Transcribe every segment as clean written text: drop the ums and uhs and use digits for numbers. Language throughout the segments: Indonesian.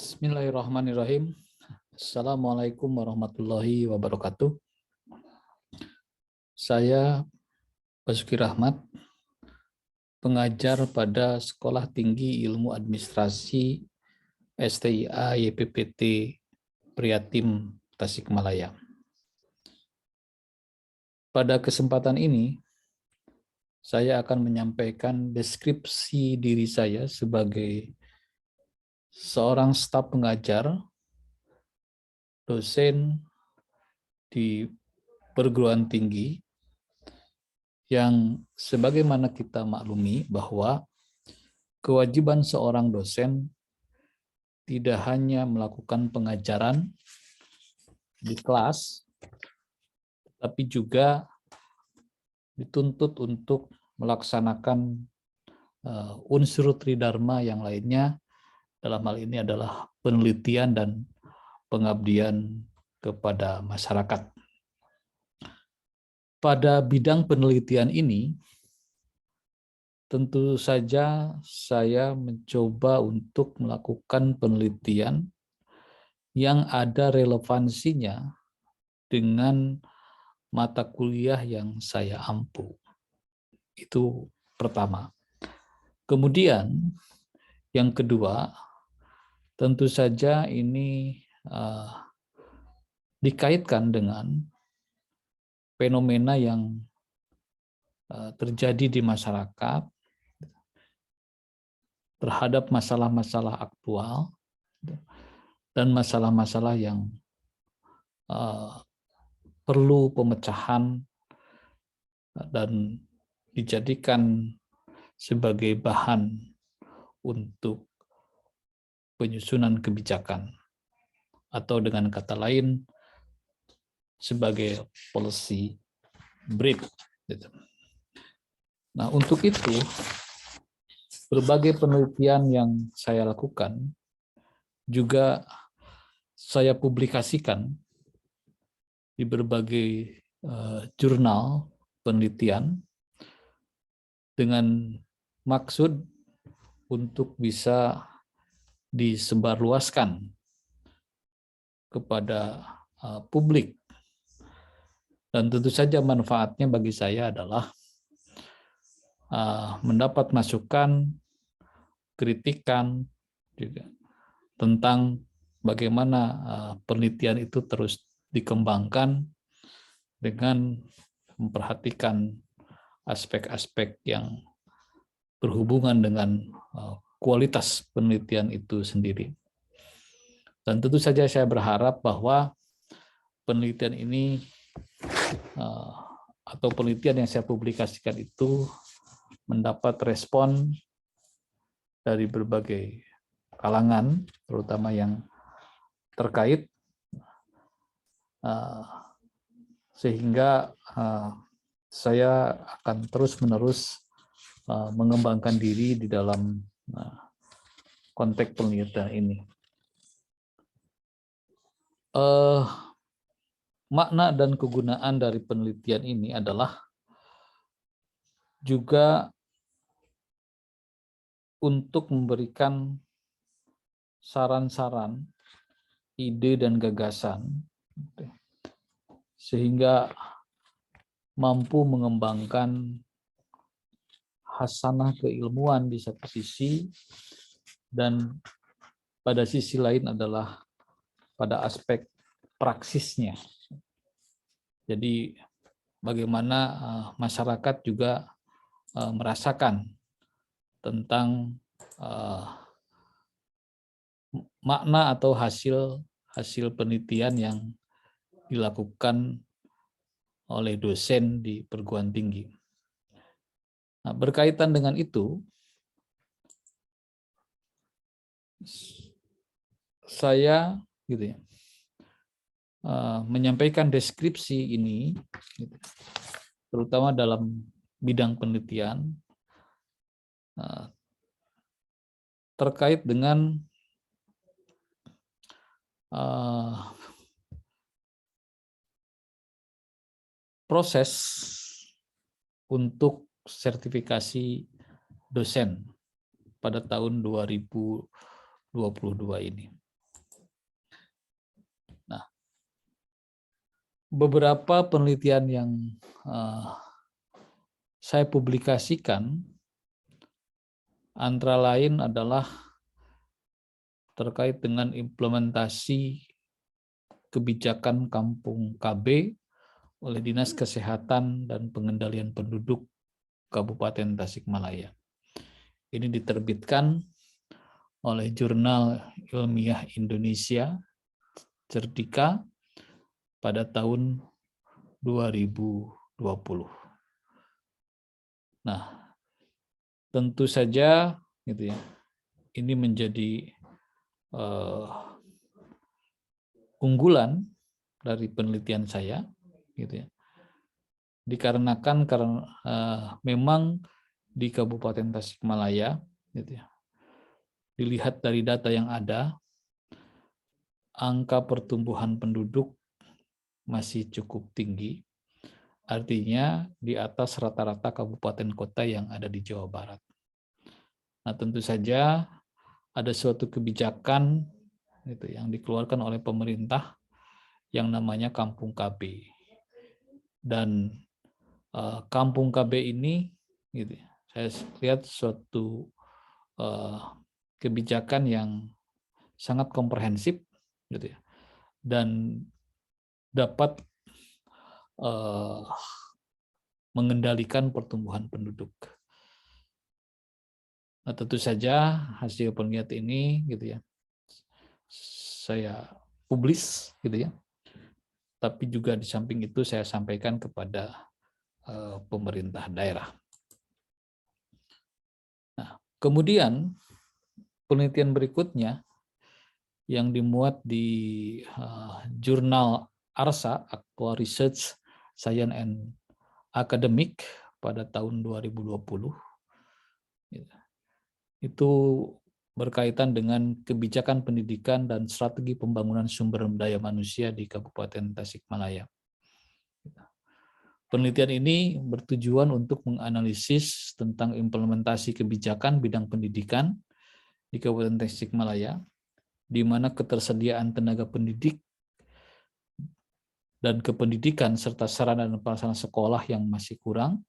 Bismillahirrahmanirrahim. Assalamualaikum warahmatullahi wabarakatuh. Saya Basuki Rahmat, pengajar pada Sekolah Tinggi Ilmu Administrasi STIA YPPT Prihatim Tasikmalaya. Pada kesempatan ini, saya akan menyampaikan deskripsi diri saya sebagai seorang staf pengajar, dosen di perguruan tinggi, yang sebagaimana kita maklumi bahwa kewajiban seorang dosen tidak hanya melakukan pengajaran di kelas, tapi juga dituntut untuk melaksanakan unsur tridharma yang lainnya. Dalam hal ini adalah penelitian dan pengabdian kepada masyarakat. Pada bidang penelitian ini, tentu saja saya mencoba untuk melakukan penelitian yang ada relevansinya dengan mata kuliah yang saya ampu. Itu pertama. Kemudian, yang kedua, tentu saja ini dikaitkan dengan fenomena yang terjadi di masyarakat terhadap masalah-masalah aktual dan masalah-masalah yang perlu pemecahan dan dijadikan sebagai bahan untuk penyusunan kebijakan, atau dengan kata lain sebagai policy brief. Nah, untuk itu berbagai penelitian yang saya lakukan juga saya publikasikan di berbagai jurnal penelitian dengan maksud untuk bisa disebarluaskan kepada publik. Dan tentu saja manfaatnya bagi saya adalah mendapat masukan, kritikan juga tentang bagaimana penelitian itu terus dikembangkan dengan memperhatikan aspek-aspek yang berhubungan dengan kualitas penelitian itu sendiri. Dan tentu saja saya berharap bahwa penelitian ini atau penelitian yang saya publikasikan itu mendapat respon dari berbagai kalangan, terutama yang terkait, sehingga saya akan terus-menerus mengembangkan diri di dalam konteks penelitian ini. Makna dan kegunaan dari penelitian ini adalah juga untuk memberikan saran-saran, ide dan gagasan, sehingga mampu mengembangkan hasanah keilmuan di satu sisi, dan pada sisi lain adalah pada aspek praksisnya. Jadi bagaimana masyarakat juga merasakan tentang makna atau hasil penelitian yang dilakukan oleh dosen di perguruan tinggi. Nah, berkaitan dengan itu, saya menyampaikan deskripsi ini, terutama dalam bidang penelitian, terkait dengan proses untuk sertifikasi dosen pada tahun 2022 ini. beberapa penelitian yang saya publikasikan antara lain adalah terkait dengan implementasi kebijakan Kampung KB oleh Dinas Kesehatan dan Pengendalian Penduduk Kabupaten Tasikmalaya. Ini diterbitkan oleh Jurnal Ilmiah Indonesia Cerdika pada tahun 2020. Nah, tentu saja gitu ya, ini menjadi unggulan dari penelitian saya, gitu ya. Dikarenakan karena memang di Kabupaten Tasikmalaya, gitu ya, dilihat dari data yang ada, angka pertumbuhan penduduk masih cukup tinggi, artinya di atas rata-rata kabupaten kota yang ada di Jawa Barat. Nah, tentu saja ada suatu kebijakan gitu, yang dikeluarkan oleh pemerintah yang namanya Kampung KB. Dan Kampung KB ini, gitu, saya lihat suatu kebijakan yang sangat komprehensif, gitu ya, dan dapat mengendalikan pertumbuhan penduduk. Nah, tentu saja hasil penelitian ini, gitu ya, saya publis, gitu ya. Tapi juga di samping itu saya sampaikan kepada pemerintah daerah. Nah, kemudian penelitian berikutnya yang dimuat di jurnal ARSA, Aqua Research Science and Academic pada tahun 2020, itu berkaitan dengan kebijakan pendidikan dan strategi pembangunan sumber daya manusia di Kabupaten Tasikmalaya. Penelitian ini bertujuan untuk menganalisis tentang implementasi kebijakan bidang pendidikan di Kabupaten Tasikmalaya, di mana ketersediaan tenaga pendidik dan kependidikan serta sarana dan prasarana sekolah yang masih kurang.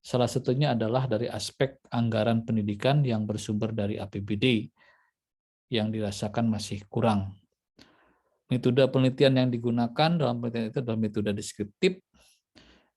Salah satunya adalah dari aspek anggaran pendidikan yang bersumber dari APBD yang dirasakan masih kurang. Metode penelitian yang digunakan dalam penelitian itu adalah metode deskriptif.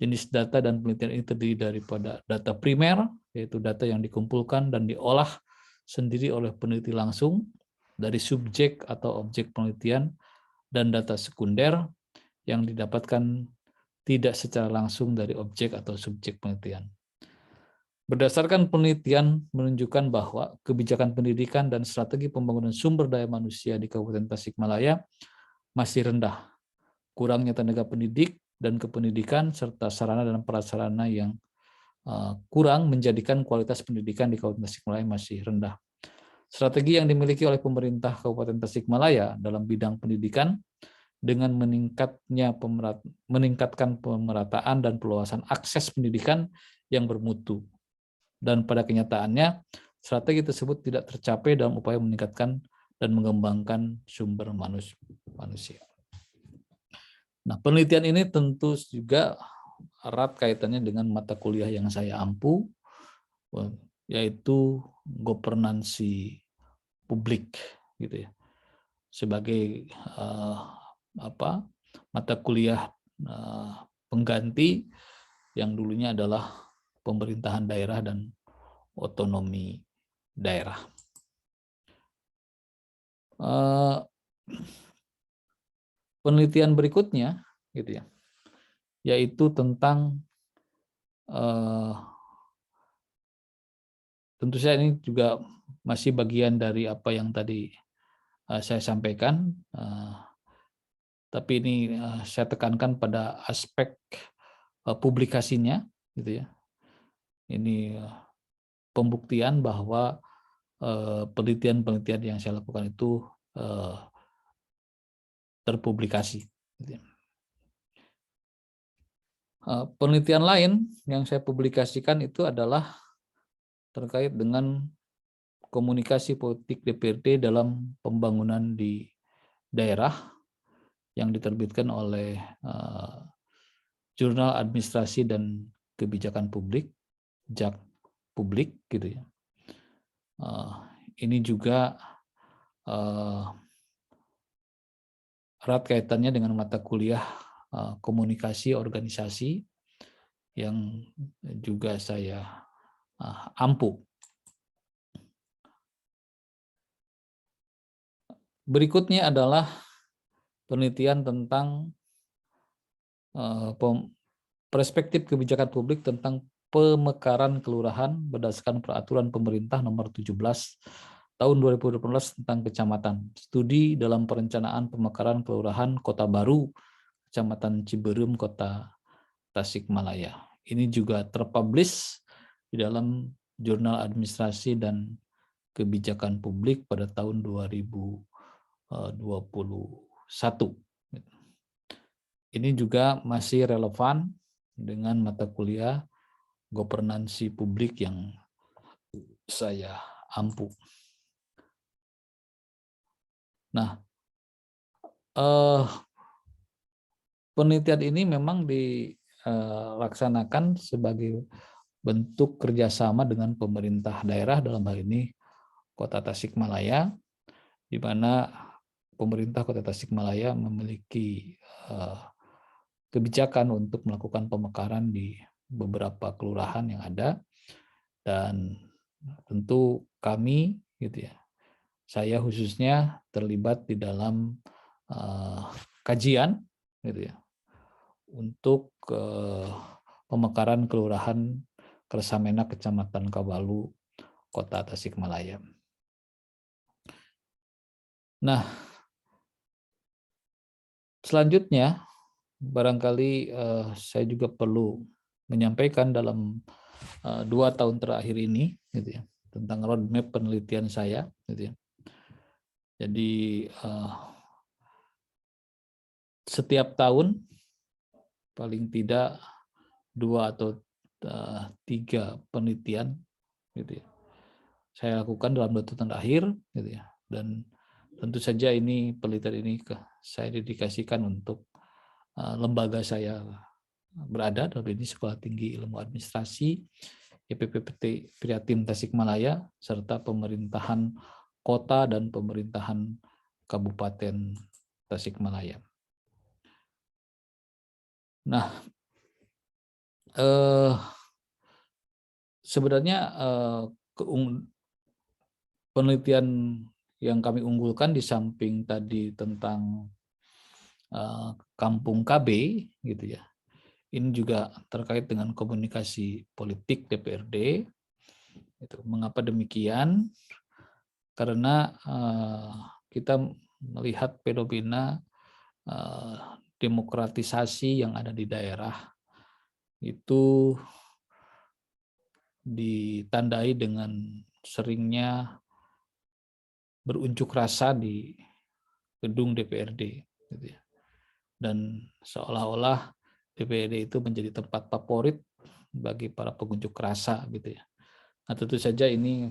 Jenis data dan penelitian ini terdiri daripada data primer, yaitu data yang dikumpulkan dan diolah sendiri oleh peneliti langsung dari subjek atau objek penelitian, dan data sekunder yang didapatkan tidak secara langsung dari objek atau subjek penelitian. Berdasarkan penelitian menunjukkan bahwa kebijakan pendidikan dan strategi pembangunan sumber daya manusia di Kabupaten Tasikmalaya masih rendah. Kurangnya tenaga pendidik dan kependidikan serta sarana dan prasarana yang kurang menjadikan kualitas pendidikan di Kabupaten Tasikmalaya masih rendah. Strategi yang dimiliki oleh pemerintah Kabupaten Tasikmalaya dalam bidang pendidikan dengan meningkatkan pemerataan dan perluasan akses pendidikan yang bermutu. Dan pada kenyataannya, strategi tersebut tidak tercapai dalam upaya meningkatkan dan mengembangkan sumber manusia. Nah, penelitian ini tentu juga erat kaitannya dengan mata kuliah yang saya ampu, yaitu governansi publik, gitu ya, sebagai mata kuliah pengganti yang dulunya adalah pemerintahan daerah dan otonomi daerah. Penelitian berikutnya, gitu ya, yaitu tentang tentu saja ini juga masih bagian dari apa yang tadi saya sampaikan, tapi ini saya tekankan pada aspek publikasinya, gitu ya. Ini pembuktian bahwa penelitian-penelitian yang saya lakukan itu terpublikasi. Penelitian lain yang saya publikasikan itu adalah terkait dengan komunikasi politik DPRD dalam pembangunan di daerah, yang diterbitkan oleh Jurnal Administrasi dan Kebijakan Publik, JAK Publik gitu ya. Ini juga erat kaitannya dengan mata kuliah komunikasi organisasi yang juga saya ampu. Berikutnya adalah penelitian tentang perspektif kebijakan publik tentang pemekaran kelurahan berdasarkan peraturan pemerintah nomor 17 tahun 2018 tentang kecamatan. Studi dalam perencanaan pemekaran kelurahan Kota Baru, Kecamatan Ciberem, Kota Tasikmalaya. Ini juga terpublish di dalam Jurnal Administrasi dan Kebijakan Publik pada tahun 2021. Ini juga masih relevan dengan mata kuliah governansi publik yang saya ampu. Nah, penelitian ini memang dilaksanakan sebagai bentuk kerjasama dengan pemerintah daerah, dalam hal ini Kota Tasikmalaya, di mana pemerintah Kota Tasikmalaya memiliki kebijakan untuk melakukan pemekaran di beberapa kelurahan yang ada, dan tentu kami gitu ya, saya khususnya terlibat di dalam kajian gitu ya untuk pemekaran kelurahan Kersamena, Kecamatan Kabalu, Kota Tasikmalaya. Nah, selanjutnya barangkali saya juga perlu menyampaikan dalam 2 tahun terakhir ini gitu ya, tentang roadmap penelitian saya gitu ya. Jadi setiap tahun paling tidak 2 atau 3 penelitian gitu ya saya lakukan dalam 2 tahun terakhir gitu ya, dan tentu saja ini penelitian ini saya dedikasikan untuk lembaga saya berada, dalam ini Sekolah Tinggi Ilmu Administrasi YPPT Prihatin Tasikmalaya, serta pemerintahan kota dan pemerintahan Kabupaten Tasikmalaya. Nah, sebenarnya penelitian yang kami unggulkan di samping tadi tentang Kampung KB gitu ya, ini juga terkait dengan komunikasi politik DPRD. Itu mengapa demikian? Karena kita melihat fenomena demokratisasi yang ada di daerah itu ditandai dengan seringnya berunjuk rasa di gedung DPRD gitu ya. Dan seolah-olah DPRD itu menjadi tempat favorit bagi para pengunjuk rasa gitu ya. Nah, tentu saja ini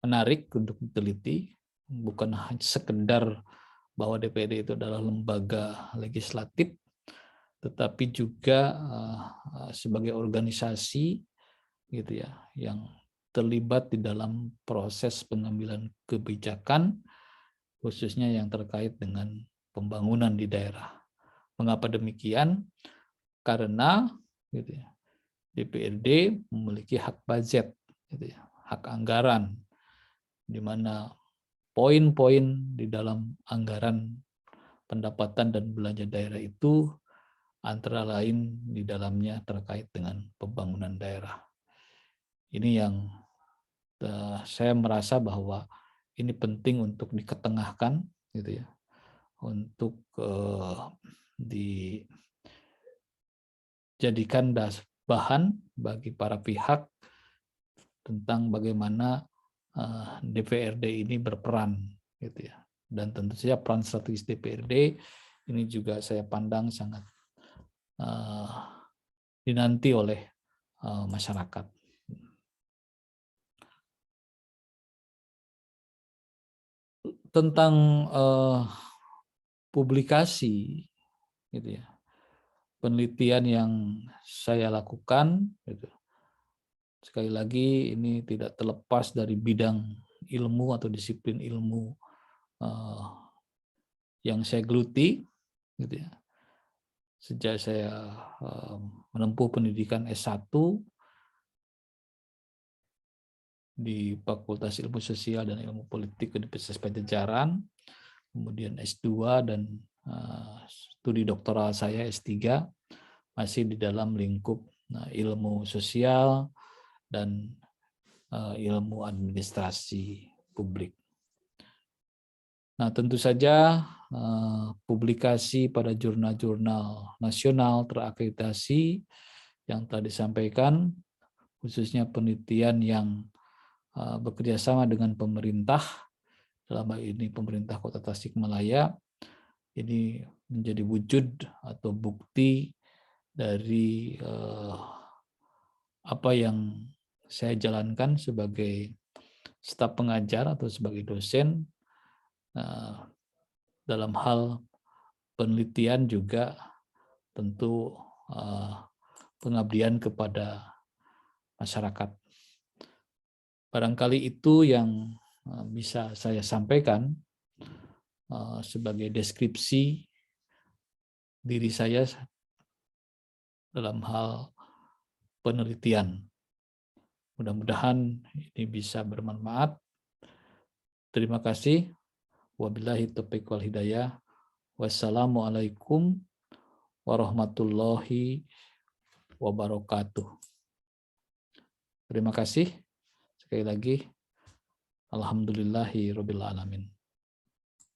menarik untuk diteliti, bukan hanya sekedar bahwa DPRD itu adalah lembaga legislatif, tetapi juga sebagai organisasi gitu ya yang terlibat di dalam proses pengambilan kebijakan, khususnya yang terkait dengan pembangunan di daerah. Mengapa demikian? Karena gitu ya, DPRD memiliki hak budget, gitu ya, hak anggaran, di mana poin-poin di dalam anggaran pendapatan dan belanja daerah itu antara lain di dalamnya terkait dengan pembangunan daerah. Ini yang saya merasa bahwa ini penting untuk diketengahkan, gitu ya, untuk dijadikan bahan bagi para pihak tentang bagaimana DPRD ini berperan, gitu ya. Dan tentu saja peran strategis DPRD ini juga saya pandang sangat dinanti oleh masyarakat. Tentang publikasi, gitu ya, penelitian yang saya lakukan, gitu. Sekali lagi ini tidak terlepas dari bidang ilmu atau disiplin ilmu yang saya geluti, gitu ya. Sejak saya menempuh pendidikan S1 di Fakultas Ilmu Sosial dan Ilmu Politik Universitas Pajajaran, kemudian S2 dan studi doktoral saya S3 masih di dalam lingkup ilmu sosial dan ilmu administrasi publik. Nah, tentu saja publikasi pada jurnal-jurnal nasional terakreditasi yang telah disampaikan, khususnya penelitian yang bekerjasama dengan pemerintah, dalam hal ini pemerintah Kota Tasikmalaya, ini menjadi wujud atau bukti dari apa yang saya jalankan sebagai staf pengajar atau sebagai dosen dalam hal penelitian, juga tentu pengabdian kepada masyarakat. Barangkali itu yang bisa saya sampaikan sebagai deskripsi diri saya dalam hal penelitian. Mudah-mudahan ini bisa bermanfaat. Terima kasih. Wabillahi taufiq wal hidayah. Wassalamualaikum warahmatullahi wabarakatuh. Terima kasih. Sekali lagi, alhamdulillahi rabbil alamin.